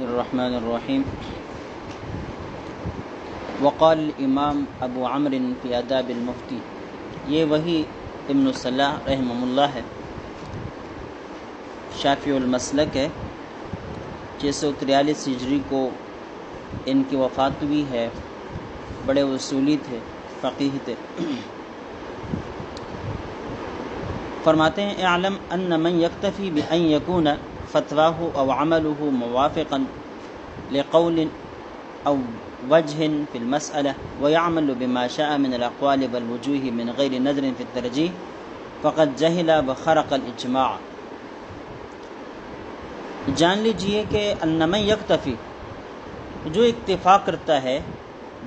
الرحمن الرحیم وقال الامام ابو عمرو فی آداب المفتی، یہ وہی ابن الصلاح رحمہ اللہ ہے، شافعی المسلک ہے، 643 ہجری کو ان کی وفات ہوئی ہے۔ بڑے اصولی تھے، فقیہ تھے۔ فرماتے ہیں اعلم ان من یکتفی بان یکون فتواہ او عملہ موافقا لقول او وجہ فی المسألہ ویعمل بما شاء من الاقوال والوجوہ من غیر نظر فی الترجیح فقد جہل وخرق الاجماع۔ جان لیجئے کہ ان من یکتفی، جو اکتفا کرتا ہے،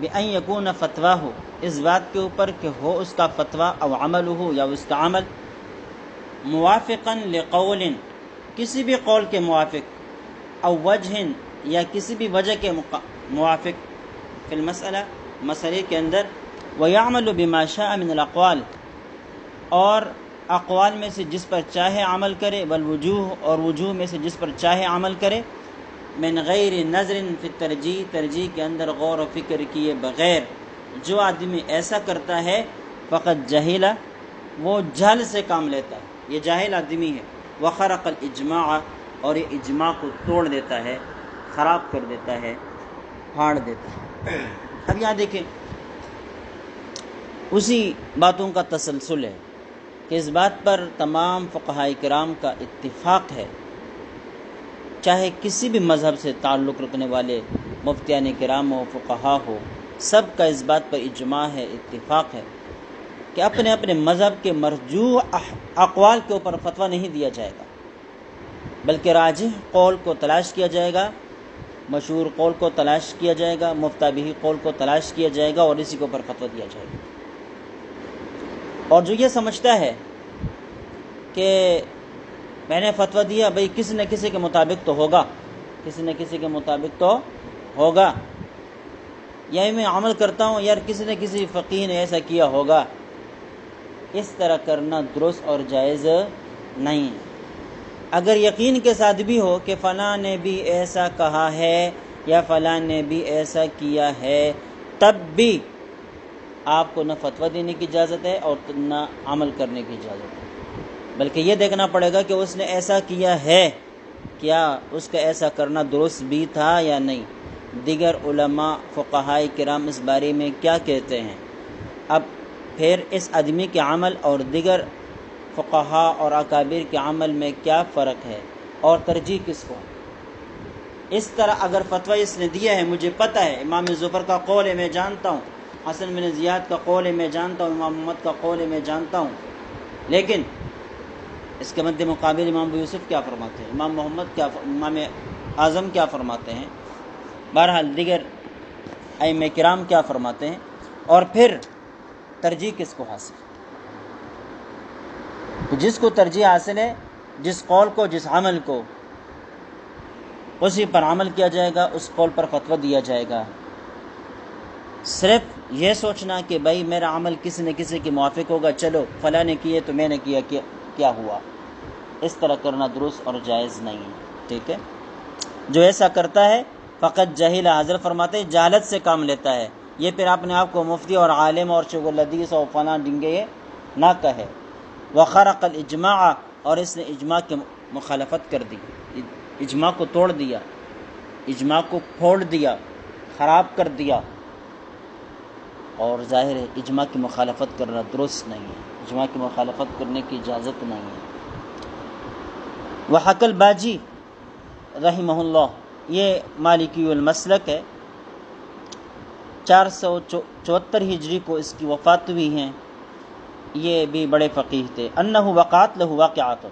بان یکون فتواہ، اس بات کے اوپر کہ ہو اس کا فتویٰ، او عملہ، یا اس کا عمل، موافقا لقول، کسی بھی قول کے موافق، او وجہ، یا کسی بھی وجہ کے موافق، فی المسئلہ، مسئلے کے اندر، ویعمل بما شاء من الاقوال، اور اقوال میں سے جس پر چاہے عمل کرے، والوجوہ، اور وجوہ میں سے جس پر چاہے عمل کرے، من غیر نظر فی الترجیح، ترجیح کے اندر غور و فکر کیے بغیر جو آدمی ایسا کرتا ہے، فقط جہل، وہ جہل سے کام لیتا ہے، یہ جاہل آدمی ہے، وخرق الاجماع، اور یہ اجماع کو توڑ دیتا ہے، خراب کر دیتا ہے، پھاڑ دیتا ہے۔ اب یہاں دیکھیں، اسی باتوں کا تسلسل ہے کہ اس بات پر تمام فقہاء کرام کا اتفاق ہے، چاہے کسی بھی مذہب سے تعلق رکھنے والے مفتیان کرام ہو، فقہا ہو، سب کا اس بات پر اجماع ہے، اتفاق ہے کہ اپنے اپنے مذہب کے مرجوح اقوال کے اوپر فتویٰ نہیں دیا جائے گا، بلکہ راجح قول کو تلاش کیا جائے گا، مشہور قول کو تلاش کیا جائے گا، مفتہ بہ قول کو تلاش کیا جائے گا، اور اسی کے اوپر فتویٰ دیا جائے گا۔ اور جو یہ سمجھتا ہے کہ میں نے فتویٰ دیا، بھئی کسی نہ کسی کے مطابق تو ہوگا، کسی نہ کسی کے مطابق تو ہوگا، یا میں عمل کرتا ہوں، یار کسی نہ کسی فقیہ نے ایسا کیا ہوگا، اس طرح کرنا درست اور جائز نہیں ہے۔ اگر یقین کے ساتھ بھی ہو کہ فلاں نے بھی ایسا کہا ہے یا فلاں نے بھی ایسا کیا ہے، تب بھی آپ کو نہ فتویٰ دینے کی اجازت ہے اور نہ عمل کرنے کی اجازت ہے، بلکہ یہ دیکھنا پڑے گا کہ اس نے ایسا کیا ہے، کیا اس کا ایسا کرنا درست بھی تھا یا نہیں۔ دیگر علماء فقہاء کرام اس بارے میں کیا کہتے ہیں، اب پھر اس آدمی کے عمل اور دیگر فقہاء اور اکابر کے عمل میں کیا فرق ہے، اور ترجیح کس کو۔ اس طرح اگر فتویٰ اس نے دیا ہے، مجھے پتہ ہے امام ظفر کا قول ہے، میں جانتا ہوں، حسن بن زیاد کا قول ہے، میں جانتا ہوں، امام محمد کا قول ہے، میں جانتا ہوں، لیکن اس کے مد مقابل امام ابو یوسف کیا فرماتے ہیں، امام محمد کیا، امام اعظم کیا فرماتے ہیں، بہرحال دیگر ائمہ کرام کیا فرماتے ہیں، اور پھر ترجیح کس کو حاصل ہے۔ تو جس کو ترجیح حاصل ہے، جس قول کو، جس عمل کو، اسی پر عمل کیا جائے گا، اس قول پر فتویٰ دیا جائے گا۔ صرف یہ سوچنا کہ بھائی میرا عمل کسی نہ کسی کے موافق ہوگا، چلو فلاں نے کیے تو میں نے کیا، کیا ہوا، اس طرح کرنا درست اور جائز نہیں ہے، ٹھیک ہے۔ جو ایسا کرتا ہے فقط جہل، حضرت فرماتے ہیں جہالت سے کام لیتا ہے، یہ پھر اپنے آپ کو مفتی اور عالم اور شیخ الحدیث اور فلاں ڈنگے نہ کہے۔ وخرق الاجماع، اور اس نے اجماع کی مخالفت کر دی، اجماع کو توڑ دیا، اجماع کو پھوڑ دیا، خراب کر دیا، اور ظاہر ہے اجماع کی مخالفت کرنا درست نہیں ہے، اجماع کی مخالفت کرنے کی اجازت نہیں ہے۔ وحق الباجی رحمہ اللہ، یہ مالکی المسلک ہے، 474 ہجری کو اس کی وفات ہوئی ہیں، یہ بھی بڑے فقیہ تھے۔ انہ وقعت لہ واقعات،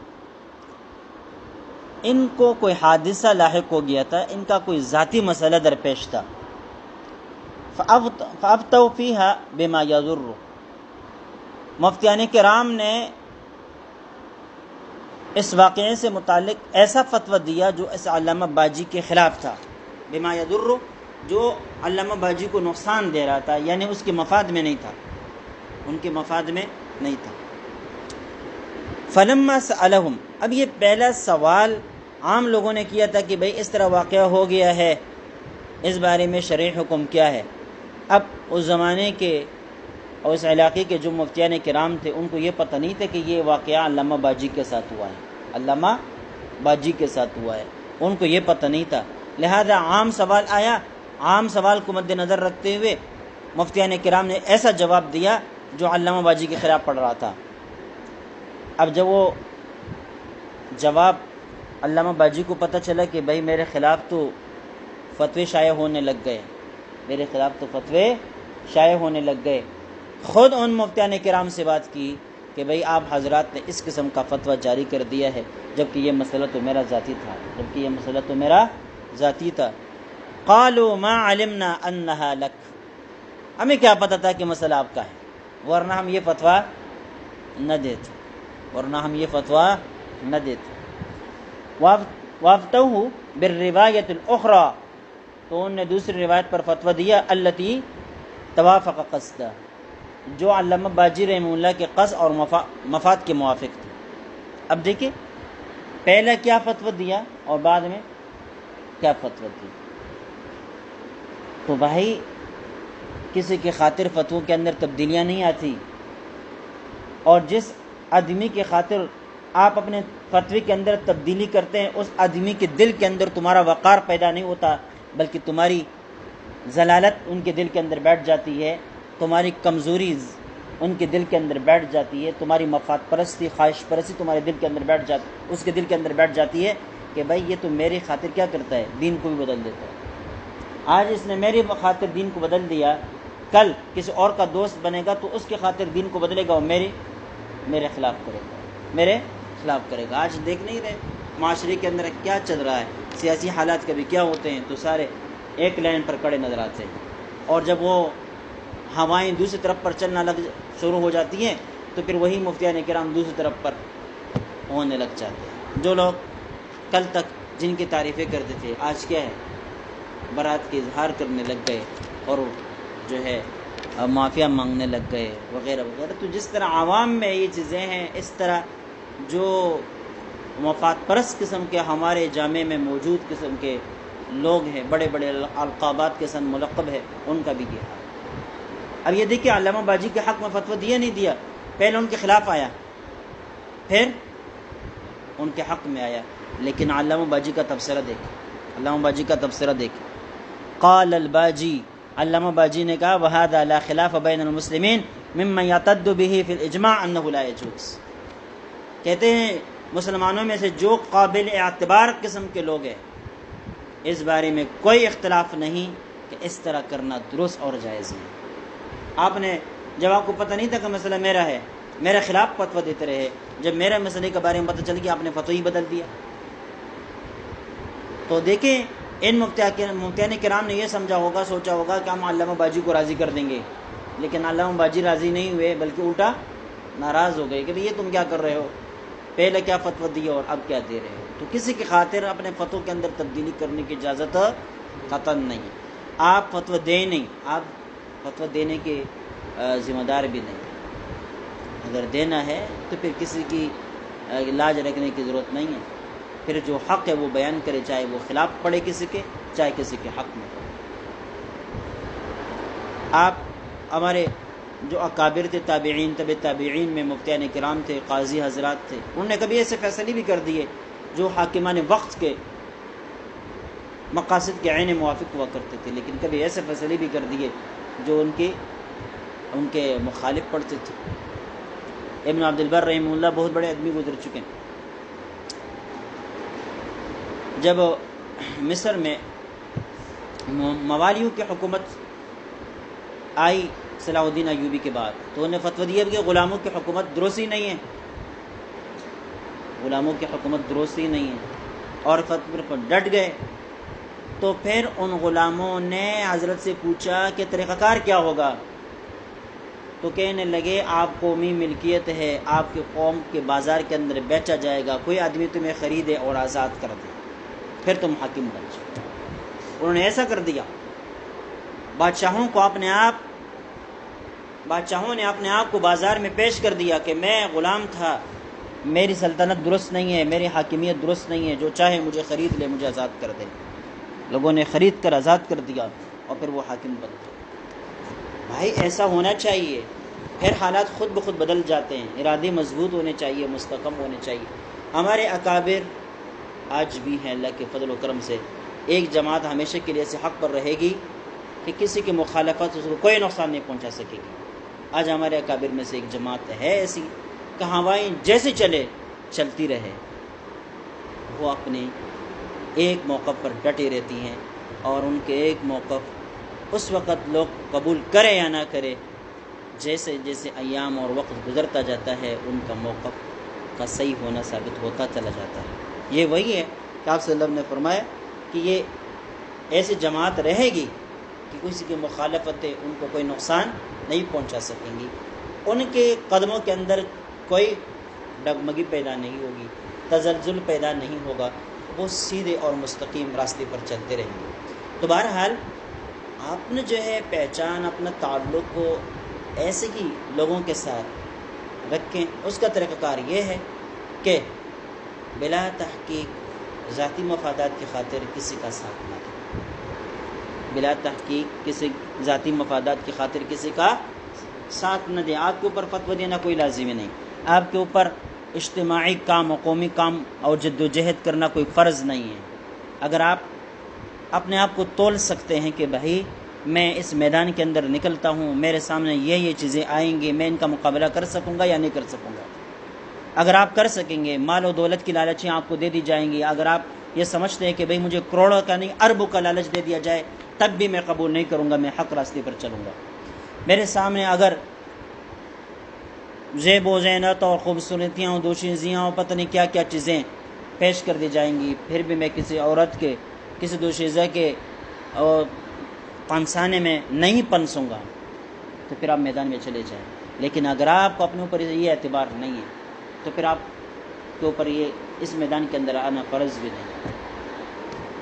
ان کو کوئی حادثہ لاحق ہو گیا تھا، ان کا کوئی ذاتی مسئلہ درپیش تھا، فافتوا فیہا بما یضر، مفتیان کرام نے اس واقعے سے متعلق ایسا فتویٰ دیا جو اس علامہ باجی کے خلاف تھا، بما یضر، جو علامہ باجی کو نقصان دے رہا تھا، یعنی اس کے مفاد میں نہیں تھا، ان کے مفاد میں نہیں تھا۔ فلما سألہم، اب یہ پہلا سوال عام لوگوں نے کیا تھا کہ بھئی اس طرح واقعہ ہو گیا ہے، اس بارے میں شرعی حکم کیا ہے۔ اب اس زمانے کے اور اس علاقے کے جو مفتیان کرام تھے ان کو یہ پتہ نہیں تھا کہ یہ واقعہ علامہ باجی کے ساتھ ہوا ہے، علامہ باجی کے ساتھ ہوا ہے، ان کو یہ پتہ نہیں تھا۔ لہذا عام سوال آیا، عام سوال کو مد نظر رکھتے ہوئے مفتیان کرام نے ایسا جواب دیا جو علامہ باجی کے خلاف پڑ رہا تھا۔ اب جب وہ جواب علامہ باجی کو پتہ چلا کہ بھائی میرے خلاف تو فتوے شائع ہونے لگ گئے، میرے خلاف تو فتوے شائع ہونے لگ گئے، خود ان مفتیان کرام سے بات کی کہ بھئی آپ حضرات نے اس قسم کا فتویٰ جاری کر دیا ہے، جبکہ یہ مسئلہ تو میرا ذاتی تھا، قالوا ما علمنا انہا لک، ہمیں کیا پتہ تھا کہ مسئلہ آپ کا ہے، ورنہ ہم یہ فتویٰ نہ دیتے۔ وافتوہ بالروایت الاخری، تو انہوں نے دوسری روایت پر فتویٰ دیا، التی توافق قصدہ، جو علامہ باجی رحمہ اللہ کے قصد اور مفاد کے موافق تھے۔ اب دیکھیں پہلا کیا فتویٰ دیا اور بعد میں کیا فتویٰ دی۔ تو بھائی کسی کی خاطر فتووں کے اندر تبدیلیاں نہیں آتی، اور جس آدمی کی خاطر آپ اپنے فتوی کے اندر تبدیلی کرتے ہیں اس آدمی کے دل کے اندر تمہارا وقار پیدا نہیں ہوتا، بلکہ تمہاری ضلالت ان کے دل کے اندر بیٹھ جاتی ہے، تمہاری کمزوری ان کے دل کے اندر بیٹھ جاتی ہے، تمہاری مفاد پرستی، خواہش پرستی تمہارے دل کے اندر اس کے دل کے اندر بیٹھ جاتی ہے کہ بھائی یہ تو میری خاطر کیا کرتا ہے، دین کو بھی بدل دیتا ہے۔ آج اس نے میری خاطر دین کو بدل دیا، کل کسی اور کا دوست بنے گا تو اس کی خاطر دین کو بدلے گا اور میرے خلاف کرے گا۔ آج دیکھ نہیں رہے معاشرے کے اندر کیا چل رہا ہے، سیاسی حالات کبھی کیا ہوتے ہیں تو سارے ایک لائن پر کڑے نظر آتے ہیں، اور جب وہ ہوائیں دوسری طرف پر چلنا شروع ہو جاتی ہیں تو پھر وہی مفتیان کرام دوسری طرف پر ہونے لگ جاتے ہیں۔ جو لوگ کل تک جن کی تعریفیں کرتے تھے آج کیا ہے، برات کے اظہار کرنے لگ گئے اور جو ہے معافیا مانگنے لگ گئے وغیرہ وغیرہ۔ تو جس طرح عوام میں یہ چیزیں ہیں، اس طرح جو مفاد پرست قسم کے ہمارے جامع میں موجود قسم کے لوگ ہیں، بڑے بڑے القابات کے سن ملقب ہے، ان کا بھی یہ حال۔ اب یہ دیکھیں علامہ باجی کے حق میں فتویٰ دیا نہیں دیا، پہلے ان کے خلاف آیا پھر ان کے حق میں آیا، لیکن علامہ باجی کا تبصرہ دیکھ، قال الباجی، علامہ باجی نے کہا وَهَذَا لَا خِلَافَ بَيْنَ الْمُسْلِمِينَ مِمَّنْ يَعْتَدُّ بِهِ فِي الْإِجْمَاعِ أَنَّهُ لَا يَجُوزُ، کہتے ہیں مسلمانوں میں سے جو قابل اعتبار قسم کے لوگ ہیں اس بارے میں کوئی اختلاف نہیں کہ اس طرح کرنا درست اور جائز ہے۔ آپ نے جب آپ کو پتہ نہیں تھا کہ مسئلہ میرا ہے، میرے خلاف فتویٰ دیتے رہے، جب میرے مسئلے کے بارے میں پتہ چل گیا آپ نے فتوی بدل دیا۔ تو دیکھیں ان مفتیان کرام نے یہ سوچا ہوگا کہ ہم علامہ باجی کو راضی کر دیں گے، لیکن علامہ باجی راضی نہیں ہوئے بلکہ الٹا ناراض ہو گئے کہ یہ تم کیا کر رہے ہو، پہلے کیا فتویٰ دیا اور اب کیا دے رہے ہو۔ تو کسی کی خاطر اپنے فتووں کے اندر تبدیلی کرنے کی اجازت قطعاً نہیں، آپ فتویٰ دیں نہیں، آپ فتویٰ دینے کے ذمہ دار بھی نہیں، اگر دینا ہے تو پھر کسی کی لاج رکھنے کی ضرورت نہیں ہے، پھر جو حق ہے وہ بیان کرے، چاہے وہ خلاف پڑے کسی کے، چاہے کسی کے حق میں پڑے۔ آپ ہمارے جو اکابر تھے، تابعین، طب تابعین میں مفتیان کرام تھے، قاضی حضرات تھے، انہوں نے کبھی ایسے فیصلے بھی کر دیے جو حاکمان وقت کے مقاصد کے عین موافق ہوا کرتے تھے، لیکن کبھی ایسے فیصلے بھی کر دیے جو ان کے مخالف پڑتے تھے۔ ابن عبد البر رحمہ اللہ بہت بڑے آدمی گزر چکے ہیں۔ جب مصر میں موالیوں کی حکومت آئی صلاح الدین ایوبی کے بعد، تو انہیں فتویٰ دیا کہ غلاموں کی حکومت درست ہی نہیں ہے، اور فتوے پر ڈٹ گئے۔ تو پھر ان غلاموں نے حضرت سے پوچھا کہ طریقہ کار کیا ہوگا، تو کہنے لگے آپ قومی ملکیت ہے، آپ کے قوم کے بازار کے اندر بیچا جائے گا، کوئی آدمی تمہیں خریدے اور آزاد کر دے، پھر تم حاکم بن جاؤ۔ انہوں نے ایسا کر دیا۔ بادشاہوں نے اپنے آپ کو بازار میں پیش کر دیا کہ میں غلام تھا، میری سلطنت درست نہیں ہے، میری حاکمیت درست نہیں ہے، جو چاہے مجھے خرید لے، مجھے آزاد کر دے۔ لوگوں نے خرید کر آزاد کر دیا اور پھر وہ حاکم بن گئے۔ بھائی ایسا ہونا چاہیے، پھر حالات خود بخود بدل جاتے ہیں۔ ارادے مضبوط ہونے چاہیے، مستحکم ہونے چاہیے۔ ہمارے اکابر آج بھی ہیں، اللہ کے فضل و کرم سے ایک جماعت ہمیشہ کے لیے ایسے حق پر رہے گی کہ کسی کی مخالفت اس کو کوئی نقصان نہیں پہنچا سکے گی۔ آج ہمارے اکابر میں سے ایک جماعت ہے ایسی کہ ہوائیں جیسے چلے چلتی رہے، وہ اپنے ایک موقف پر ڈٹے رہتی ہیں، اور ان کے ایک موقف اس وقت لوگ قبول کرے یا نہ کرے، جیسے جیسے ایام اور وقت گزرتا جاتا ہے ان کا موقف کا صحیح ہونا ثابت ہوتا چلا جاتا ہے۔ یہ وہی ہے کہ آپ صلی اللہ علیہ وسلم نے فرمایا کہ یہ ایسی جماعت رہے گی کہ کسی کی مخالفتیں ان کو کوئی نقصان نہیں پہنچا سکیں گی، ان کے قدموں کے اندر کوئی ڈگمگی پیدا نہیں ہوگی، تزلزل پیدا نہیں ہوگا، وہ سیدھے اور مستقیم راستے پر چلتے رہیں گے۔ تو بہرحال آپ نے جو ہے پہچان، اپنا تعلق کو ایسے ہی لوگوں کے ساتھ رکھیں۔ اس کا طریقہ کار یہ ہے کہ بلا تحقیق ذاتی مفادات کی خاطر کسی کا ساتھ نہ دیں، بلا تحقیق کسی ذاتی مفادات کی خاطر کسی کا ساتھ نہ دیں۔ آپ کے اوپر فتویٰ دینا کوئی لازمی نہیں، آپ کے اوپر اجتماعی کام و قومی کام اور جد و جہد کرنا کوئی فرض نہیں ہے۔ اگر آپ اپنے آپ کو تول سکتے ہیں کہ بھائی میں اس میدان کے اندر نکلتا ہوں، میرے سامنے یہ چیزیں آئیں گی، میں ان کا مقابلہ کر سکوں گا یا نہیں کر سکوں گا، اگر آپ کر سکیں گے، مال و دولت کی لالچیں آپ کو دے دی جائیں گی، اگر آپ یہ سمجھتے ہیں کہ بھئی مجھے کروڑوں کا نہیں اربوں کا لالچ دے دیا جائے تب بھی میں قبول نہیں کروں گا، میں حق راستے پر چلوں گا، میرے سامنے اگر زیب و زینت اور خوبصورتیاں اور دوشیزیاں اور پتہ نہیں کیا کیا چیزیں پیش کر دی جائیں گی، پھر بھی میں کسی عورت کے، کسی دوشیزہ کے پنسانے میں نہیں پنسوں گا، تو پھر آپ میدان میں چلے جائیں۔ لیکن اگر آپ کو اپنے اوپر یہ اعتبار نہیں ہے تو پھر آپ کے اوپر یہ اس میدان کے اندر آنا فرض بھی نہیں،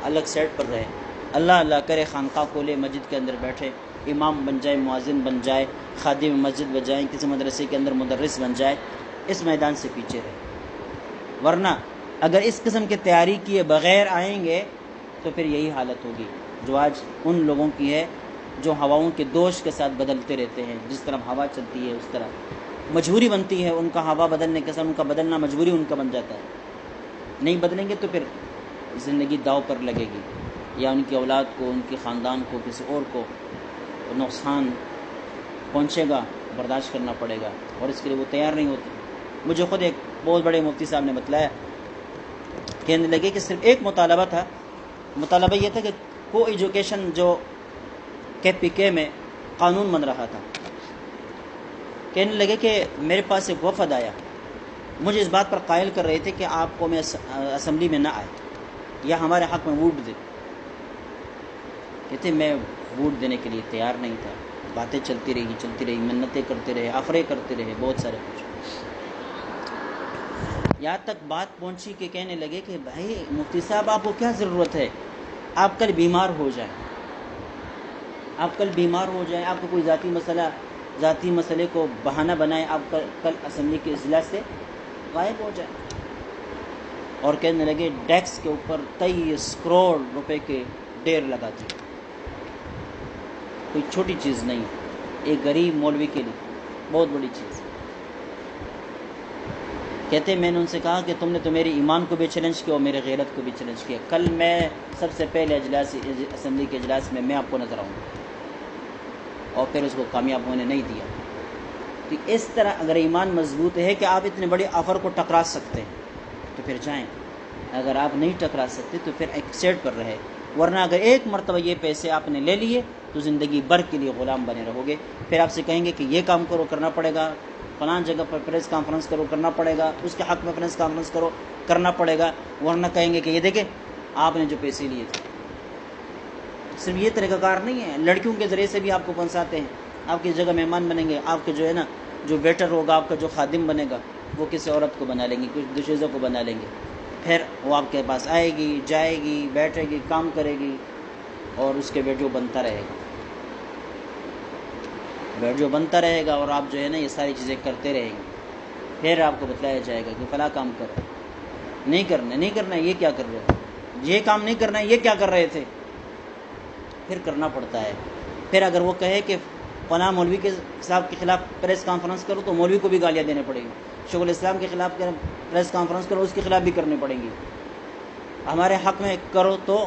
الگ سیٹ پر رہے۔ اللہ اللہ کرے خانقاہ کھولے، مسجد کے اندر بیٹھے، امام بن جائے، مؤذن بن جائے، خادم مسجد بن جائیں، کسی مدرسے کے اندر مدرس بن جائے، اس میدان سے پیچھے رہے۔ ورنہ اگر اس قسم کی تیاری کیے بغیر آئیں گے تو پھر یہی حالت ہوگی جو آج ان لوگوں کی ہے جو ہواؤں کے دوش کے ساتھ بدلتے رہتے ہیں۔ جس طرح ہوا چلتی ہے اس طرح مجبوری بنتی ہے ان کا، ہوا بدلنے کے ساتھ ان کا بدلنا مجبوری ان کا بن جاتا ہے۔ نہیں بدلیں گے تو پھر زندگی داؤ پر لگے گی، یا ان کی اولاد کو، ان کے خاندان کو، کسی اور کو نقصان پہنچے گا، برداشت کرنا پڑے گا، اور اس کے لیے وہ تیار نہیں ہوتے۔ مجھے خود ایک بہت بڑے مفتی صاحب نے بتلایا، کہنے لگے کہ صرف ایک مطالبہ تھا، مطالبہ یہ تھا کہ کو ایجوکیشن جو KPK میں قانون بن رہا تھا، کہنے لگے کہ میرے پاس ایک وفد آیا، مجھے اس بات پر قائل کر رہے تھے کہ آپ قومی اسمبلی میں نہ آئے یا ہمارے حق میں ووٹ دے۔ کہتے میں ووٹ دینے کے لیے تیار نہیں تھا، باتیں چلتی رہی، منتیں کرتے رہے، آفرے کرتے رہے، بہت سارے کچھ، یہاں تک بات پہنچی کہ کہنے لگے کہ بھائی مفتی صاحب آپ کو کیا ضرورت ہے، آپ کل بیمار ہو جائیں، آپ کو کوئی ذاتی مسئلے کو بہانہ بنائیں، آپ کل اسمبلی کے اجلاس سے غائب ہو جائیں۔ اور کہنے لگے ڈیسک کے اوپر 23 کروڑ روپے کے ڈیر لگا دی، کوئی چھوٹی چیز نہیں، ایک غریب مولوی کے لیے بہت بڑی چیز۔ کہتے میں نے ان سے کہا کہ تم نے تو میرے ایمان کو بھی چیلنج کیا اور میرے غیرت کو بھی چیلنج کیا، کل میں سب سے پہلے اسمبلی کے اجلاس میں آپ کو نظر آؤں گا، اور پھر اس کو کامیاب ہونے نہیں دیا۔ تو اس طرح اگر ایمان مضبوط ہے کہ آپ اتنے بڑے آفر کو ٹکرا سکتے ہیں تو پھر جائیں، اگر آپ نہیں ٹکرا سکتے تو پھر ایک سیٹ پر رہے، ورنہ اگر ایک مرتبہ یہ پیسے آپ نے لے لیے تو زندگی بھر کے لیے غلام بنے رہو گے۔ پھر آپ سے کہیں گے کہ یہ کام کرو، کرنا پڑے گا، فلاں جگہ پر پریس کانفرنس کرو، کرنا پڑے گا، اس کے حق میں پریس کانفرنس کرو، کرنا پڑے گا، ورنہ کہیں گے کہ یہ دیکھیں آپ نے جو پیسے لیے تھے۔ صرف یہ طریقہ کار نہیں ہے، لڑکیوں کے ذریعے سے بھی آپ کو پھنساتے ہیں، آپ کی جگہ مہمان بنیں گے، آپ کے جو ہے نا جو ویٹر ہوگا، آپ کا جو خادم بنے گا وہ کسی عورت کو بنا لیں گے، کچھ دوشیزوں کو بنا لیں گے، پھر وہ آپ کے پاس آئے گی، جائے گی، بیٹھے گی، کام کرے گی، اور اس کے ویڈیو بنتا رہے گا، اور آپ جو ہے نا یہ ساری چیزیں کرتے رہیں گے۔ پھر آپ کو بتلایا جائے گا کہ فلاں کام کرو، نہیں کرنا ہے، یہ کیا کر رہے ہو، یہ کام نہیں کرنا ہے، یہ کیا کر رہے تھے، پھر کرنا پڑتا ہے۔ پھر اگر وہ کہے کہ فلاں مولوی کے صاحب کے خلاف پریس کانفرنس کرو تو مولوی کو بھی گالیاں دینے پڑیں گی، شیخ الاسلام کے خلاف پریس کانفرنس کرو اس کے خلاف بھی کرنی پڑیں گی، ہمارے حق میں کرو تو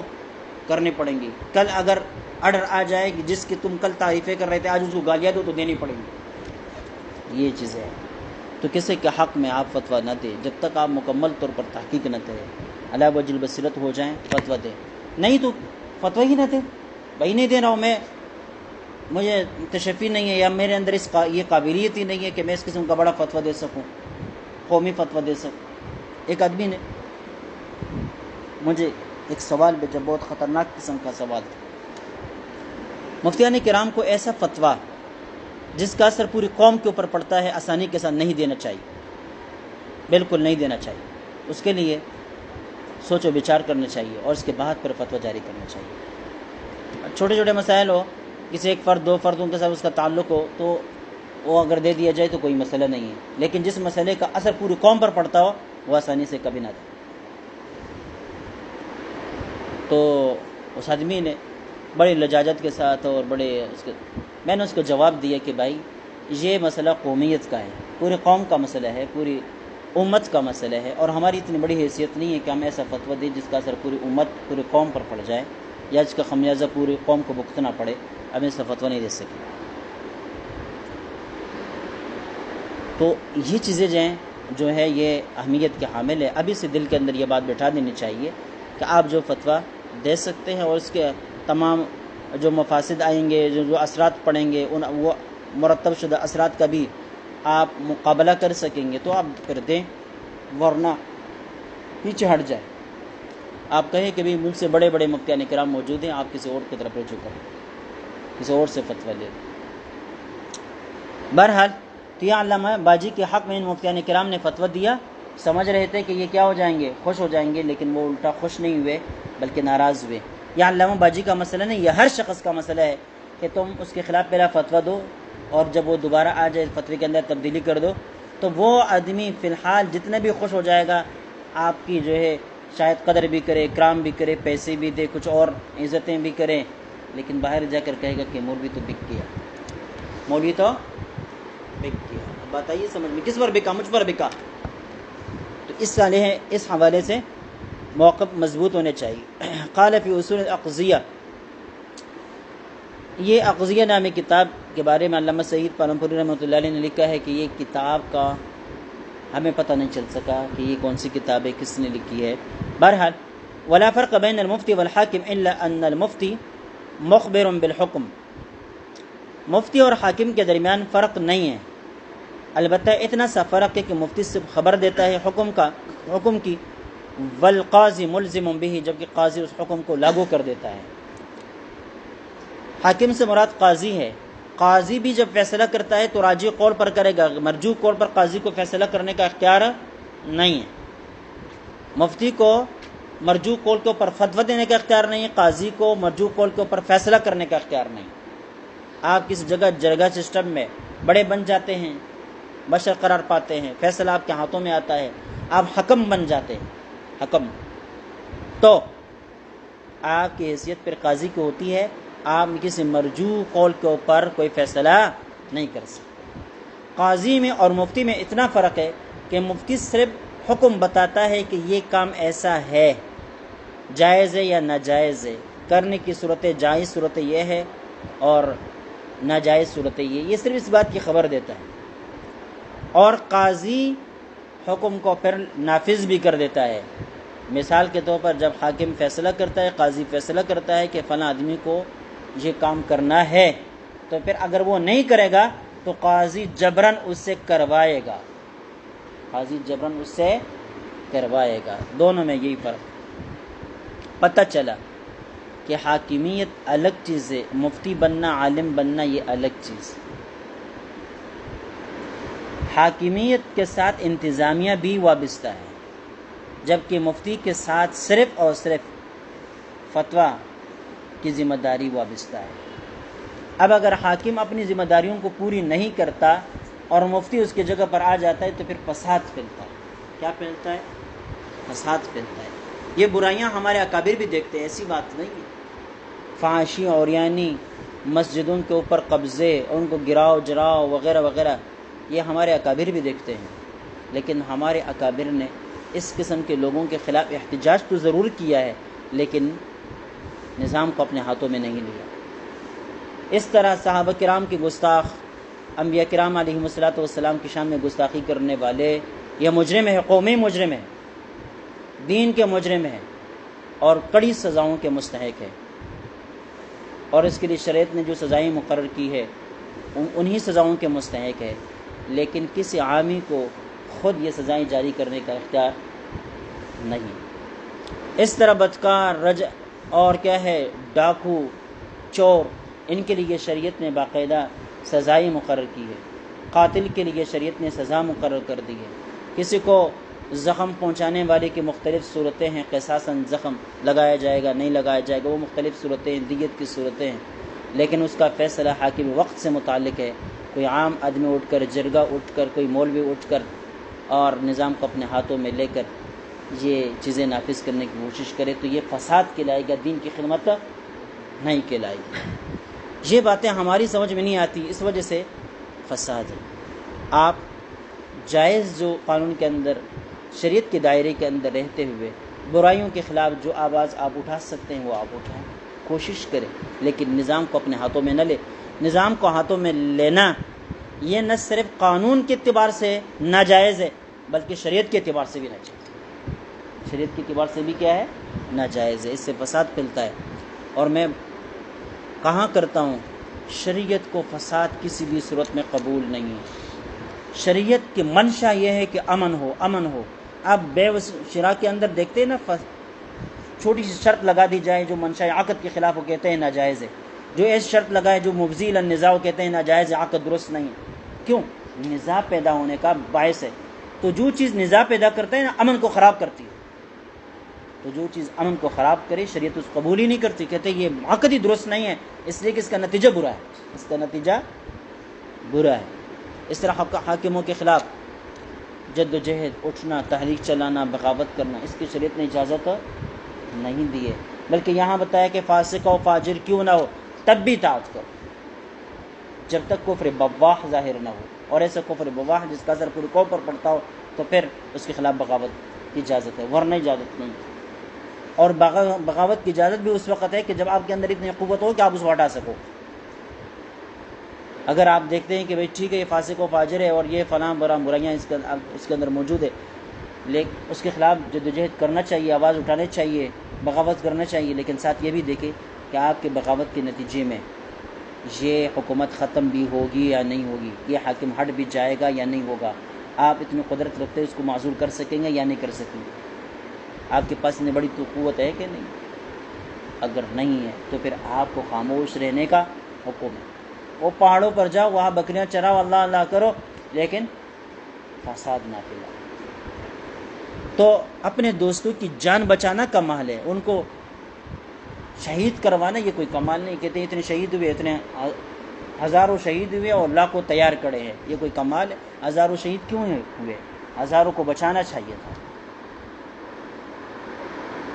کرنی پڑیں گی۔ کل اگر آرڈر آ جائے کہ جس کی تم کل تعریفیں کر رہے تھے آج اس کو گالیاں دو تو دینی پڑیں گی۔ یہ چیزیں ہیں، تو کسی کے حق میں آپ فتویٰ نہ دیں جب تک آپ مکمل طور پر تحقیق نہ کریں، علی وجہ البصیرت ہو جائیں فتویٰ دیں، نہیں تو فتویٰ ہی نہ دیں۔ بھائی نہیں دے رہا ہوں میں، مجھے تشفی نہیں ہے یا میرے اندر یہ قابلیت ہی نہیں ہے کہ میں اس قسم کا بڑا فتویٰ دے سکوں، قومی فتویٰ دے سکوں۔ ایک آدمی نے مجھے ایک سوال بھیجا، بہت خطرناک قسم کا سوال تھا۔ مفتیان کرام کو ایسا فتویٰ جس کا اثر پوری قوم کے اوپر پڑتا ہے آسانی کے ساتھ نہیں دینا چاہیے، بالکل نہیں دینا چاہیے، اس کے لیے سوچ و بچار کرنا چاہیے اور اس کے بعد پھر فتویٰ جاری کرنا چاہیے۔ چھوٹے چھوٹے مسائل ہو، کسی ایک فرد دو فردوں کے ساتھ اس کا تعلق ہو تو وہ اگر دے دیا جائے تو کوئی مسئلہ نہیں ہے، لیکن جس مسئلے کا اثر پوری قوم پر پڑتا ہو وہ آسانی سے کبھی نہ دے۔ تو اس آدمی نے بڑی لجاجت کے ساتھ اور میں نے اس کو جواب دیا کہ بھائی یہ مسئلہ قومیت کا ہے، پوری قوم کا مسئلہ ہے، پوری امت کا مسئلہ ہے، اور ہماری اتنی بڑی حیثیت نہیں ہے کہ ہم ایسا فتویٰ دیں جس کا اثر پوری امت پوری قوم پر پڑ جائے یا اس کا خمیازہ پوری قوم کو بھگتنا پڑے، ہم ایسا فتویٰ نہیں دے سکیں۔ تو یہ چیزیں جو ہے یہ اہمیت کے حامل ہے۔ ابھی سے دل کے اندر یہ بات بٹھا دینی چاہیے کہ آپ جو فتویٰ دے سکتے ہیں اور اس کے تمام جو مفاسد آئیں گے، جو اثرات پڑیں گے، وہ مرتب شدہ اثرات کا بھی آپ مقابلہ کر سکیں گے تو آپ پھر دیں، ورنہ پیچھے ہٹ جائے۔ آپ کہیں کہ بھی مجھ سے بڑے بڑے مفتیان کرام موجود ہیں، آپ کسی اور کی طرف رجوع کریں، کسی اور سے فتویٰ لیں۔ بہرحال تو یہ علامہ باجی کے حق میں ان مفتیان کرام نے فتویٰ دیا، سمجھ رہے تھے کہ یہ کیا ہو جائیں گے، خوش ہو جائیں گے، لیکن وہ الٹا خوش نہیں ہوئے بلکہ ناراض ہوئے۔ یہ علامہ باجی کا مسئلہ نہیں، یہ ہر شخص کا مسئلہ ہے کہ تم اس کے خلاف پہلا فتویٰ دو اور جب وہ دوبارہ آ جائے فتوے کے اندر تبدیلی کر دو، تو وہ آدمی فی الحال جتنے بھی خوش ہو جائے گا، آپ کی جو ہے شاید قدر بھی کرے، اکرام بھی کرے، پیسے بھی دے، کچھ اور عزتیں بھی کریں، لیکن باہر جا کر کہے گا کہ مولوی تو بک گیا، مولوی تو بک گیا۔ اب بتائیے سمجھ میں کس پر بکا؟ مجھ پر بکا۔ تو اس حوالے سے موقف مضبوط ہونے چاہیے۔ قال فی اصول الاقضیہ، یہ اقضیہ نامی کتاب کے بارے میں علامہ سعید پالنپوری رحمۃ اللہ علیہ نے لکھا ہے کہ یہ کتاب کا ہمیں پتہ نہیں چل سکا کہ یہ کون سی کتاب ہے، کس نے لکھی ہے۔ بہرحال ولا فرق بین المفتی والحاکم الا ان المفتی مخبر بالحکم، مفتی اور حاکم کے درمیان فرق نہیں ہے، البتہ اتنا سا فرق ہے کہ مفتی صرف خبر دیتا ہے حکم کی، والقاضی ملزم به، جبکہ قاضی اس حکم کو لاگو کر دیتا ہے۔ حاکم سے مراد قاضی ہے، قاضی بھی جب فیصلہ کرتا ہے تو راجی قول پر کرے گا، مرجوح قول پر قاضی کو فیصلہ کرنے کا اختیار نہیں ہے۔ مفتی کو مرجوح قول کے اوپر فتویٰ دینے کا اختیار نہیں ہے، قاضی کو مرجوح قول کے اوپر فیصلہ کرنے کا اختیار نہیں۔ آپ کس جگہ جرگہ سسٹم میں بڑے بن جاتے ہیں، بشر قرار پاتے ہیں، فیصلہ آپ کے ہاتھوں میں آتا ہے، آپ حکم بن جاتے ہیں، حکم، تو آپ کی حیثیت پھر قاضی کی ہوتی ہے، آپ کسی مرجوح قول کے اوپر کوئی فیصلہ نہیں کر سکتے۔ قاضی میں اور مفتی میں اتنا فرق ہے کہ مفتی صرف حکم بتاتا ہے کہ یہ کام ایسا ہے، جائز ہے یا ناجائز ہے، کرنے کی صورت جائز صورت یہ ہے اور ناجائز صورت یہ صرف اس بات کی خبر دیتا ہے، اور قاضی حکم کو پھر نافذ بھی کر دیتا ہے۔ مثال کے طور پر جب حاکم فیصلہ کرتا ہے، قاضی فیصلہ کرتا ہے کہ فلاں آدمی کو یہ کام کرنا ہے، تو پھر اگر وہ نہیں کرے گا تو قاضی جبراً اس سے کروائے گا، قاضی جبراً اس سے کروائے گا۔ دونوں میں یہی فرق پتہ چلا کہ حاکمیت الگ چیز ہے، مفتی بننا، عالم بننا یہ الگ چیز۔ حاکمیت کے ساتھ انتظامیہ بھی وابستہ ہے، جبکہ مفتی کے ساتھ صرف اور صرف فتویٰ کی ذمہ داری وابستہ ہے۔ اب اگر حاکم اپنی ذمہ داریوں کو پوری نہیں کرتا اور مفتی اس کی جگہ پر آ جاتا ہے تو پھر فساد پھیلتا ہے. کیا پھیلتا ہے؟ فساد پھیلتا ہے. یہ برائیاں ہمارے اکابر بھی دیکھتے ہیں، ایسی بات نہیں ہے. فحاشی اوریانی، مسجدوں کے اوپر قبضے، ان کو گراؤ جراؤ وغیرہ وغیرہ، یہ ہمارے اکابر بھی دیکھتے ہیں. لیکن ہمارے اکابر نے اس قسم کے لوگوں کے خلاف احتجاج تو ضرور کیا ہے، لیکن نظام کو اپنے ہاتھوں میں نہیں لیا. اس طرح صحابہ کرام کی گستاخ، انبیاء کرام علیہ الصلوۃ والسلام کی شان میں گستاخی کرنے والے یہ مجرم ہے، قومی مجرم ہے، دین کے مجرم ہے اور کڑی سزاؤں کے مستحق ہے. اور اس کے لیے شریعت نے جو سزائیں مقرر کی ہے انہی سزاؤں کے مستحق ہے. لیکن کسی عامی کو خود یہ سزائیں جاری کرنے کا اختیار نہیں. اس طرح بدکار، رج اور کیا ہے، ڈاکو، چور، ان کے لیے شریعت نے باقاعدہ سزائیں مقرر کی ہے. قاتل کے لیے شریعت نے سزا مقرر کر دی ہے. کسی کو زخم پہنچانے والے کی مختلف صورتیں ہیں، قصاصاً زخم لگایا جائے گا نہیں لگایا جائے گا، وہ مختلف صورتیں ہیں، دیت کی صورتیں ہیں. لیکن اس کا فیصلہ حاکم وقت سے متعلق ہے. کوئی عام آدمی اٹھ کر، جرگہ اٹھ کر، کوئی مولوی اٹھ کر اور نظام کو اپنے ہاتھوں میں لے کر یہ چیزیں نافذ کرنے کی کوشش کرے تو یہ فساد کہلائے گا، دین کی خدمت نہیں کہلائے گی. یہ باتیں ہماری سمجھ میں نہیں آتی، اس وجہ سے فساد ہے. آپ جائز جو قانون کے اندر، شریعت کے دائرے کے اندر رہتے ہوئے برائیوں کے خلاف جو آواز آپ اٹھا سکتے ہیں وہ آپ اٹھائیں، کوشش کریں، لیکن نظام کو اپنے ہاتھوں میں نہ لے. نظام کو ہاتھوں میں لینا یہ نہ صرف قانون کے اعتبار سے ناجائز ہے بلکہ شریعت کے اعتبار سے بھی ناجائز ہے. شریعت کے اعتبار سے بھی کیا ہے؟ ناجائز ہے. اس سے فساد پھیلتا ہے. اور میں کہاں کرتا ہوں، شریعت کو فساد کسی بھی صورت میں قبول نہیں ہے. شریعت کی منشا یہ ہے کہ امن ہو، امن ہو. اب بے و شراء کے اندر دیکھتے ہیں نا، چھوٹی سی شرط لگا دی جائے جو منشا عقد کے خلاف وہ کہتے ہیں ناجائز ہے. جو ایسی شرط لگائے جو مبذی للنزاع کہتے ہیں ناجائز ہے، عقد درست نہیں ہے. کیوں؟ نزاع پیدا ہونے کا باعث ہے. تو جو چیز نزاع پیدا کرتا ہے نا، امن کو خراب کرتی ہے. تو جو چیز امن کو خراب کرے شریعت اس قبول ہی نہیں کرتی، کہتے ہیں یہ عقد ہی درست نہیں ہے، اس لیے کہ اس کا نتیجہ برا ہے، اس کا نتیجہ برا ہے. اس طرح حاکموں کے خلاف جد و جہد، اٹھنا، تحریک چلانا، بغاوت کرنا، اس کی شریعت نے اجازت نہیں دی ہے. بلکہ یہاں بتایا کہ فاسق و فاجر کیوں نہ ہو تب بھی اطاعت کرو جب تک کفر بواح ظاہر نہ ہو. اور ایسا کفر بواح جس کا اثر پوری قوم پر پڑتا ہو تو پھر اس کے خلاف بغاوت کی اجازت ہے، ورنہ اجازت نہیں. اور بغاوت کی اجازت بھی اس وقت ہے کہ جب آپ کے اندر اتنی قوت ہو کہ آپ اس کو ہٹا سکو. اگر آپ دیکھتے ہیں کہ بھئی ٹھیک ہے یہ فاسق و فاجر ہے اور یہ فلاں برائیاں اس کے اندر موجود ہے، لیکن اس کے خلاف جدوجہد کرنا چاہیے، آواز اٹھانے چاہیے، بغاوت کرنا چاہیے، لیکن ساتھ یہ بھی دیکھیں کہ آپ کے بغاوت کے نتیجے میں یہ حکومت ختم بھی ہوگی یا نہیں ہوگی، یہ حاکم ہٹ بھی جائے گا یا نہیں ہوگا، آپ اتنی قدرت رکھتے اس کو معذور کر سکیں گے یا نہیں کر سکیں گے. آپ کے پاس اتنی بڑی تو قوت ہے کہ نہیں؟ اگر نہیں ہے تو پھر آپ کو خاموش رہنے کا حکم ہے. وہ پہاڑوں پر جاؤ، وہاں بکریاں چراؤ، اللہ اللہ کرو، لیکن فساد نہ پھیلاؤ. تو اپنے دوستوں کی جان بچانا کمال ہے، ان کو شہید کروانا یہ کوئی کمال نہیں. کہتے ہیں اتنے شہید ہوئے، اتنے ہزاروں شہید ہوئے اور لاکھوں تیار کڑے ہیں، یہ کوئی کمال ہے؟ ہزاروں شہید کیوں ہوئے؟ ہزاروں کو بچانا چاہیے تھا.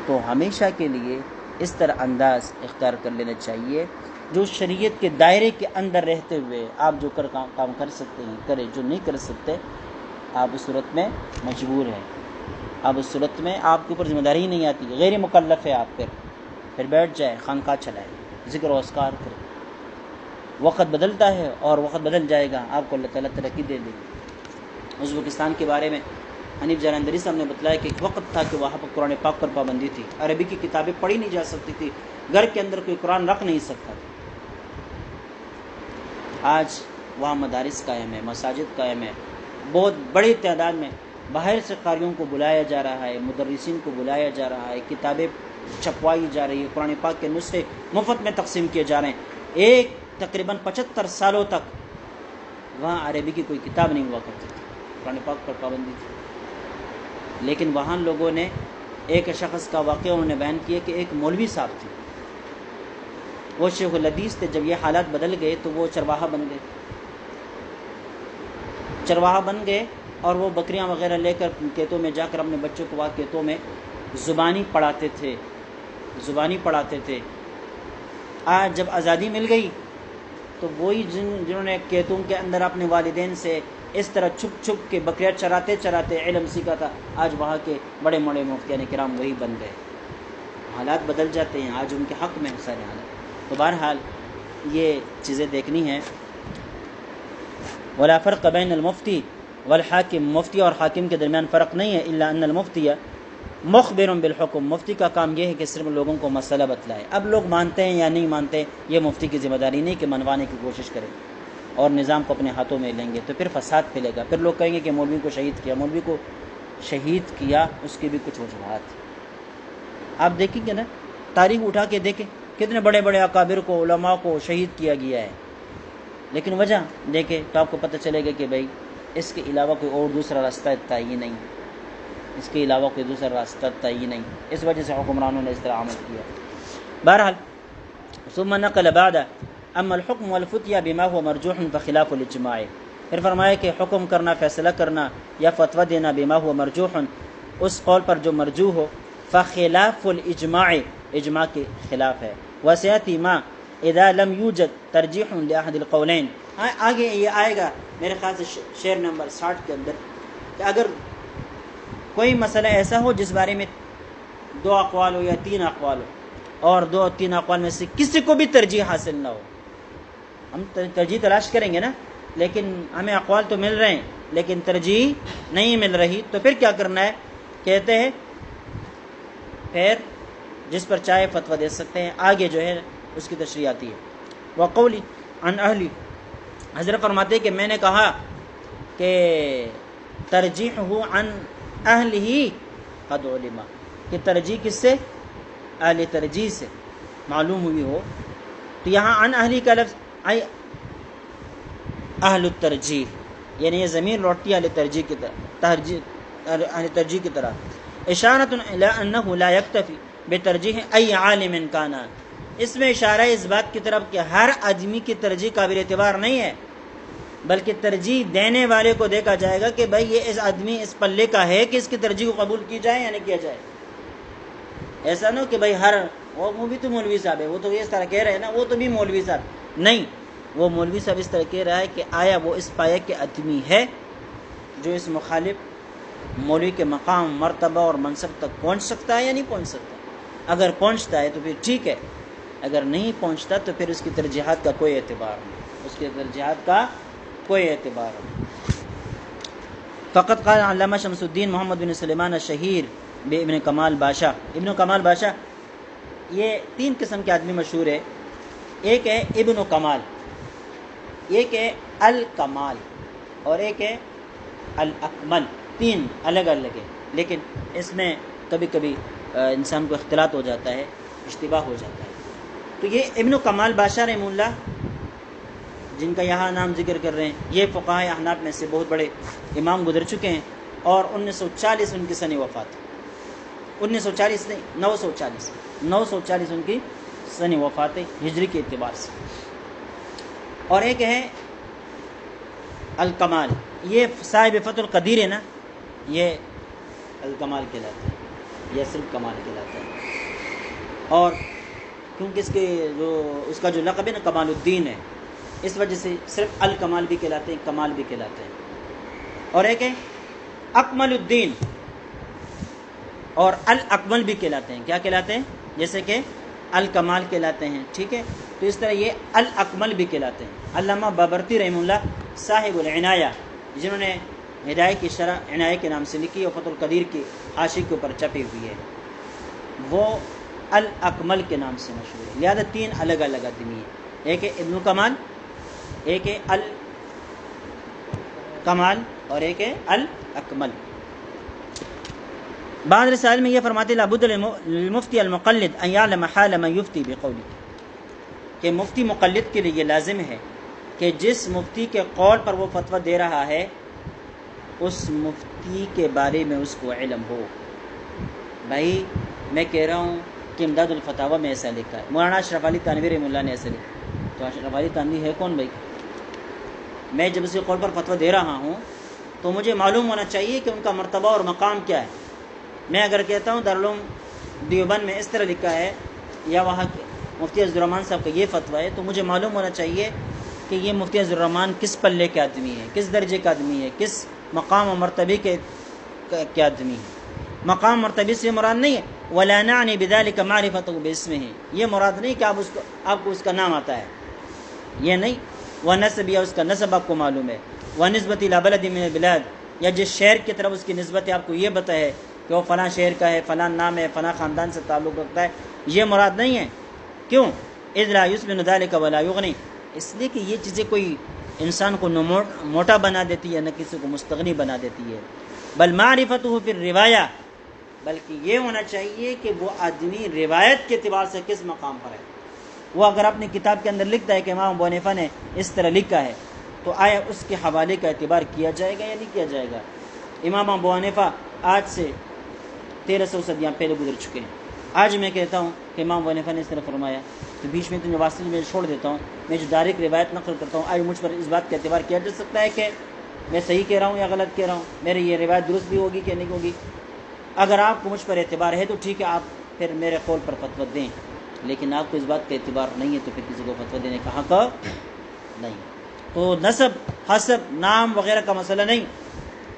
تو ہمیشہ کے لیے اس طرح انداز اختیار کر لینا چاہیے جو شریعت کے دائرے کے اندر رہتے ہوئے آپ جو کام کر سکتے ہیں کریں، جو نہیں کر سکتے آپ اس صورت میں مجبور ہیں. آپ اس صورت میں آپ کے اوپر ذمہ داری ہی نہیں آتی، غیر مکلف ہے. آپ پھر بیٹھ جائے، خانقاہ چلائے، ذکر و اذکار کرے. وقت بدلتا ہے اور وقت بدل جائے گا، آپ کو اللہ تعالیٰ ترقی دے دے گی. ازبکستان کے بارے میں حنیف جالندری صاحب نے بتلایا کہ ایک وقت تھا کہ وہاں پر قرآن پاک پر پابندی تھی، عربی کی کتابیں پڑھی نہیں جا سکتی تھی، گھر کے اندر کوئی قرآن رکھ نہیں سکتا تھا. آج وہاں مدارس قائم ہے، مساجد قائم ہے، بہت بڑی تعداد میں باہر سے قاریوں کو بلایا جا رہا ہے، مدرسین کو بلایا جا رہا ہے، کتابیں چھپوائی جا رہی ہے، قرآن پاک کے نسخے مفت میں تقسیم کیے جا رہے ہیں. تقریباً 75 سالوں تک وہاں عربی کی کوئی کتاب نہیں ہوا کرتی تھی، قرآن پاک پر پابندی تھی. لیکن وہاں لوگوں نے ایک شخص کا واقعہ انہوں نے بیان کیا کہ ایک مولوی صاحب تھے، وہ شیخ الحدیث تھے. جب یہ حالات بدل گئے تو وہ چرواہا بن گئے. چرواہا بن گئے اور وہ بکریاں وغیرہ لے کر کھیتوں میں جا کر اپنے بچوں کو وہاں کھیتوں میں زبانی پڑھاتے تھے. آج جب آزادی مل گئی تو وہی جنہوں نے کھیتوں کے اندر اپنے والدین سے اس طرح چھپ چھپ کے بکریاں چراتے علم سیکھا تھا، آج وہاں کے بڑے بڑے مفتیان کرام وہی بن گئے. حالات بدل جاتے ہیں، آج ان کے حق میں سارے حالات. تو بہرحال یہ چیزیں دیکھنی ہیں. ولا فرق بین المفتی والحاکم، مفتی اور حاکم کے درمیان فرق نہیں ہے. الا ان المفتی مخبر بالحکم، مفتی کا کام یہ ہے کہ صرف لوگوں کو مسئلہ بتلائے. اب لوگ مانتے ہیں یا نہیں مانتے یہ مفتی کی ذمہ داری نہیں کہ منوانے کی کوشش کرے اور نظام کو اپنے ہاتھوں میں لیں گے تو پھر فساد پھیلے گا. پھر لوگ کہیں گے کہ مولوی کو شہید کیا. مولوی کو شہید کیا اس کی بھی کچھ وجوہات. آپ دیکھیں گے نا، تاریخ اٹھا کے دیکھیں کتنے بڑے بڑے اکابر کو، علماء کو شہید کیا گیا ہے، لیکن وجہ دیکھیں تو آپ کو پتہ چلے گا کہ بھائی اس کے علاوہ کوئی اور دوسرا راستہ تھا ہی نہیں، اس کے علاوہ کوئی دوسرا راستہ تھا ہی نہیں. اس وجہ سے حکمرانوں نے اس طرح عمل کیا. بہرحال ثم نقل بعد اما الحکم والفتیا بما هو مرجوح فخلاف الاجماع، پھر فرمایا کہ حکم کرنا، فیصلہ کرنا یا فتویٰ دینا بما هو مرجوح، اس قول پر جو مرجوح ہو، فخلاف الاجماع، اجماع کے خلاف ہے. وسیاتی ما اذا لم یوجد ترجیح لاحد القولین، آگے یہ آئے گا میرے خیال سے شعر نمبر 60 کے اندر، کہ اگر کوئی مسئلہ ایسا ہو جس بارے میں 2 اقوال ہو یا 3 اقوال ہو اور 2-3 اقوال میں سے کسی کو بھی ترجیح حاصل نہ ہو، ہم ترجیح تلاش کریں گے نا، لیکن ہمیں اقوال تو مل رہے ہیں لیکن ترجیح نہیں مل رہی، تو پھر کیا کرنا ہے؟ کہتے ہیں پھر جس پر چاہے فتویٰ دے سکتے ہیں. آگے جو ہے اس کی تشریح آتی ہے. وقولی عن اہلی، حضرت فرماتے کہ میں نے کہا کہ ترجیح ہو عن اہل ہی قد علما، کہ ترجیح کس سے؟ اہل ترجیح سے معلوم ہوئی ہو. تو یہاں عن اہلی کا لفظ آئی اہل الترجیح، یعنی یہ ضمیر لوٹتی ہے اہل ترجیح کی طرح، اہل ترجیح کی طرح. اشارۃ الی انہ لا یکتفی بترجیح ای عالم کان، اس میں اشارہ اس بات کی طرف کہ ہر آدمی کی ترجیح قابل اعتبار نہیں ہے، بلکہ ترجیح دینے والے کو دیکھا جائے گا کہ بھائی یہ اس آدمی اس پلے کا ہے کہ اس کی ترجیح کو قبول کی جائے یا نہیں کیا جائے. ایسا نہ کہ بھائی وہ بھی تو مولوی صاحب ہے، وہ تو اس طرح کہہ رہے ہیں نا، وہ تو بھی مولوی صاحب نہیں، وہ مولوی صاحب اس طرح کہہ رہا ہے کہ آیا وہ اس پایہ کے آدمی ہے جو اس مخالف مولوی کے مقام، مرتبہ اور منصب تک پہنچ سکتا ہے یا نہیں پہنچ سکتا. اگر پہنچتا ہے تو پھر ٹھیک ہے، اگر نہیں پہنچتا تو پھر اس کی ترجیحات کا کوئی اعتبار نہیں، اس کی ترجیحات کا کوئی اعتبار نہیں. فقط قال علامہ شمس الدین محمد بن سلیمان الشہیر ابن کمال بادشاہ. ابن کمال بادشاہ یہ 3 قسم کے آدمی مشہور ہے. ایک ہے ابن کمال، ایک ہے الکمال اور ایک ہے الاکمل. 3 الگ الگ ہے، لیکن اس میں کبھی کبھی انسان کو اختلاط ہو جاتا ہے، اشتباہ ہو جاتا ہے. تو یہ ابن کمال بادشاہ رحمہ اللہ جن کا یہاں نام ذکر کر رہے ہیں، یہ فقہائے احناف میں سے بہت بڑے امام گزر چکے ہیں، اور 1940 ان کی سن وفات. 1940 نہیں، 940 ان کی سن وفات ہے ہجری کے اعتبار سے. اور ایک ہے الکمال، یہ صاحب فتح القدیر ہے نا، یہ الکمال کہلاتا ہے، یہ صرف کمال کہلاتا ہے. اور کیونکہ اس کا جو لقب ہے نا کمال الدین ہے، اس وجہ سے صرف الکمال بھی کہلاتے ہیں، کمال بھی کہلاتے ہیں. اور ایک ہے اکمل الدین اور الاکمل بھی کہلاتے ہیں. کیا کہلاتے ہیں؟ جیسے کہ الکمال کہلاتے ہیں، ٹھیک ہے، تو اس طرح یہ الاکمل بھی کہلاتے ہیں. علامہ بابرتی رحمہ اللہ صاحب العنایہ، جنہوں نے ہدایہ کی شرح عنایہ کے نام سے لکھی اور فتح القدیر کی حاشی کے اوپر چھپی ہوئی ہے، وہ الاکمل کے نام سے مشہور ہے. لہذا 3 الگ الگ آدمی ہیں، ایک ہے ابن کمال، ایک ہے الکمال اور ایک ہے الاکمل. بعض رسائل میں یہ فرماتے لابد للمفتی المقلد ان يعلم حال من يفتي بقوله، کہ مفتی مقلد کے لیے یہ لازم ہے کہ جس مفتی کے قول پر وہ فتویٰ دے رہا ہے اس مفتی کے بارے میں اس کو علم ہو. بھائی میں کہہ رہا ہوں کہ امداد الفتاویٰ میں ایسا لکھا ہے، مولانا اشرف علی تھانوی رحمہ اللہ نے ایسا لکھا. تو اشرف علی تھانوی ہے کون بھائی؟ میں جب اسی قول پر فتویٰ دے رہا ہوں تو مجھے معلوم ہونا چاہیے کہ ان کا مرتبہ اور مقام کیا ہے. میں اگر کہتا ہوں دارالعلوم دیوبند میں اس طرح لکھا ہے یا وہاں کے مفتی عزیز الرحمان صاحب کا یہ فتویٰ ہے، تو مجھے معلوم ہونا چاہیے کہ یہ مفتی عزیز الرحمان کس پلے کے آدمی ہے، کس درجے کا آدمی ہے، کس مقام و مرتبے کے آدمی ہے. مقام مرتبے سے مراد نہیں ہے وَلَا نَعْنِي بِذَلِكَ مَعْرِفَتُهُ بِاسْمِهِ، یہ مراد نہیں کہ آپ کو اس کا نام آتا ہے، یہ نہیں. وَنَسْبِ یا اس کا نسب آپ کو معلوم ہے. وَنِسْبَةِ إِلَىٰ بَلَدٍ مِّنَ الْبِلَادِ یا جس شہر کی طرف اس کی نسبت ہے آپ کو یہ پتہ ہے کہ وہ فلاں شہر کا ہے، فلاں نام ہے، فلاں خاندان سے تعلق رکھتا ہے، یہ مراد نہیں ہے. کیوں؟ إِذْ لَا يُسْمِنُ ذَلِكَ وَلَا يُغْنِي، اس لیے کہ یہ چیزیں کوئی انسان کو موٹا بنا دیتی ہے نہ کسی کو مستغنی بنا دیتی ہے. بل معرفته فی الروایہ، بلکہ یہ ہونا چاہیے کہ وہ آدمی روایت کے اعتبار سے کس مقام پر ہے. وہ اگر اپنی کتاب کے اندر لکھتا ہے کہ امام ابو حنیفہ نے اس طرح لکھا ہے تو آیا اس کے حوالے کا اعتبار کیا جائے گا یا نہیں کیا جائے گا؟ امام ابو حنیفہ آج سے 1300 صدیاں پہلے گزر چکے ہیں. آج میں کہتا ہوں کہ امام ابو حنیفہ نے اس طرح فرمایا تو بیچ میں تمہیں واسطے میں چھوڑ دیتا ہوں، میں جو دارک روایت نقل کرتا ہوں آج مجھ پر اس بات کا اعتبار کیا جا سکتا ہے کہ میں صحیح کہہ رہا ہوں یا غلط کہہ رہا ہوں، میری یہ روایت درست بھی ہوگی کہ نہیں ہوگی؟ اگر آپ کو مجھ پر اعتبار ہے تو ٹھیک ہے، آپ پھر میرے قول پر فتویٰ دیں، لیکن آپ کو اس بات کا اعتبار نہیں ہے تو پھر کسی کو فتویٰ دینے کا حق نہیں. تو نسب، حسب، نام وغیرہ کا مسئلہ نہیں،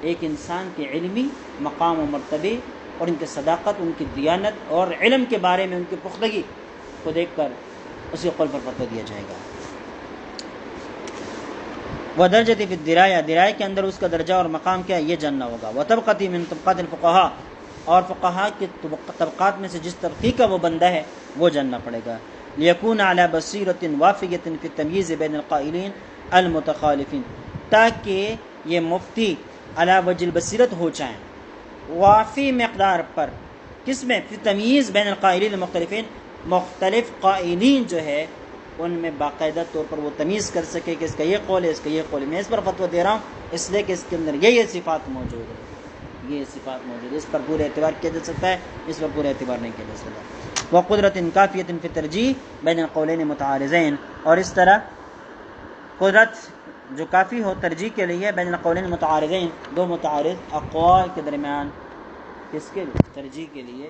ایک انسان کے علمی مقام و مرتبے اور ان کی صداقت، ان کی دیانت اور علم کے بارے میں ان کی پختگی کو دیکھ کر اسی قول پر فتویٰ دیا جائے گا. وَدَرْجَةِ فِي الدِّرَایَہ، درایہ کے اندر اس کا درجہ اور مقام کیا ہے یہ جاننا ہوگا. وَطَبْقَةِ مِن طبقات الفقہاء، اور فقہاء کے طبقات میں سے جس طبقے کا وہ بندہ ہے وہ جاننا پڑے گا. لِيَكُونَ عَلَى بَصِيرَةٍ وَافِيَةٍ فِي التَّمْيِيزِ بَيْنَ الْقَائِلِينَ الْمُتَخَالِفِينَ، تاکہ یہ مفتی علی وجہ البصیرت ہو جائیں وافی مقدار پر، کس میں؟ فی تمییز بین القائلین المختلفین، مختلف قائلین جو ہے ان میں باقاعدہ طور پر وہ تمیز کر سکے کہ اس کا یہ قول ہے، اس کا یہ قول ہے. میں اس پر فتویٰ دے رہا ہوں اس لیے کہ اس کے اندر یہ صفات موجود ہے، یہ صفات موجود ہے، اس پر پورا اعتبار کیا جا سکتا ہے، اس پر پورا اعتبار نہیں کیا جا سکتا. وقدرت کافیۃ فی ترجیح بین القولین متعارضین، اور اس طرح قدرت جو کافی ہو ترجیح کے لیے بین القولین متعارضین، دو متعارض اقوال کے درمیان کس کے لیے؟ ترجیح کے لیے،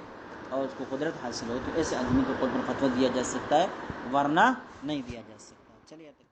اور اس کو قدرت حاصل ہو تو ایسے آدمی کو قول پر فتویٰ دیا جا سکتا ہے، ورنہ نہیں دیا جا سکتا. چلیے